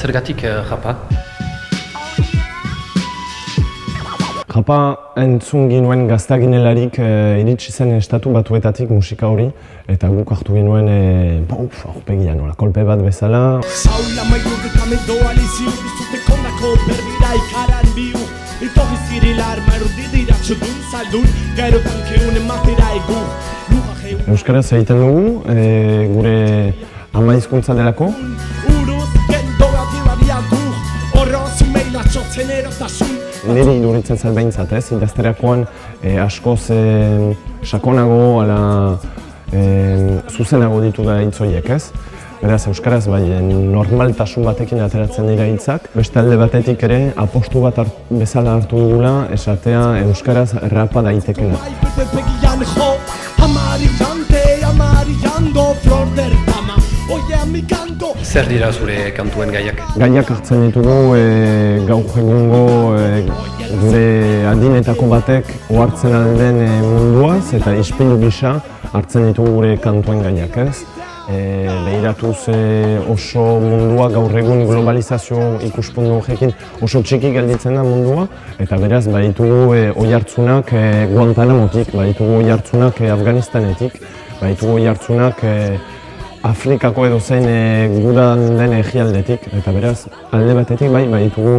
zergatik japa? Japa entzun ginuen gaztaginelarik iritsi zen estatu batuetatik musika hori, eta guk hartu ginuen aurpegia nola, kolpe bat bezala. Euskaraz egiten dugu, gure ama hizkuntza delako. Niri iduritzen zait behintzat, idazterakoan askoz sakonago, zuzenago ditu da hitz horiek, ez? Beraz, euskaraz bai, normaltasun batekin ateratzen dira hitzak. Beste alde batetik ere, apostu bat bezala hartu dugula, esatea euskaraz rapa daitekena. Zer dira zure kantuen gaiak? Gaiak hartzen ditugu gaur egungo gure adinetako batek ohartzen alden munduaz eta ispilu gisa hartzen ditugu gure kantuen gaiak, ez? Behiratuz oso mundua gaur egun globalizazio ikuspuntu horrekin oso txiki gelditzen da mundua, eta beraz baditugu oihartzunak Guantanamotik, baditugu oihartzunak Afganistanetik, baditugu oihartzunak Afrikako edozein gudan den egialdetik, eta beraz alde batetik bai baditugu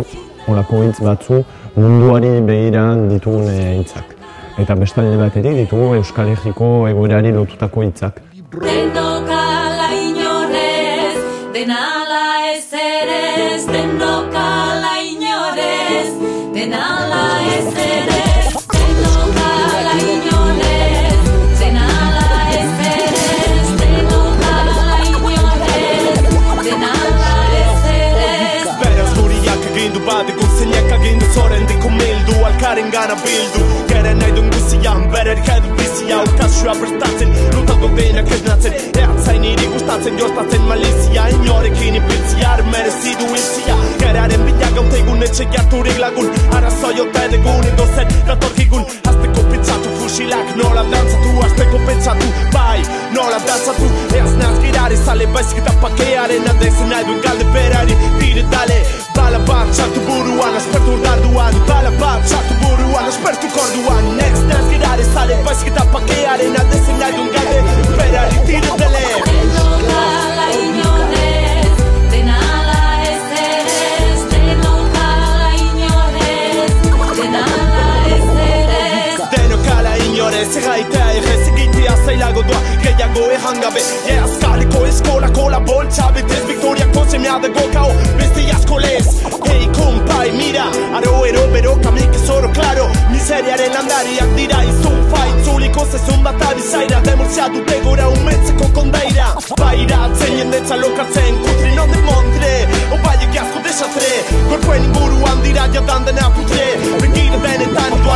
olako hitz batzu munduari begiran ditugun hitzak. Eta beste alde batetik ditugu Euskal Herriko egoerari lotutako hitzak. Dendokala inorez, denala ez erez, dendokala inorez, denala ez erez, dendokala inorez, denala ez erez, dendokala inorez, denala ez erez. Beraz guriak egindu badigu, zeinak egindu zorendiko mildu, alkaren gana bildu, geren nahi duen guzian, bererik edu bizia, ukazioa prestatzen, lutatu denak esnatzen, eatzain iri gustatzen, jostatzen malizia, inorekin ipiltzia, merezidu iltzia, geraren bila gaute egun etxe jarturik lagun, arazoi ote degun edozen datorkigun, azteko pentsatu fusilak, nola dantzatu, azteko pentsatu, bai, nola dantzatu, eaz nazgirari zale, baizik eta pakearen adezen nahi duen galde berari, dire dale, bala bat txartu buruan, aspertu darduan, bala bat txartu buruan, aspertu korduan, next nazgirari zale, baizik eta pakearen adezen nahi duen galde berari, dire dale. Dendokala inorez, denala ez erez, dendokala inorez, denala ez erez. Denokala inorez, egaitea errez, egitea zailago doa, gehiago ejangabe, azkaleko eskolako la boltsa, betez Victoriako semea de gokao, beste asko lez. Hey kompai, mira, aro bero, kamik ez oro claro, miseriaren landariak dira, izun faitzuliko zezun bat abizaira, demortzea dute gora umetzeko kondaira. Baira, atzen jendetza lokartzen, kutri non de montre, opaiek asko desatre, korpoen inguruan dira jadan dena putre, begira benetan doa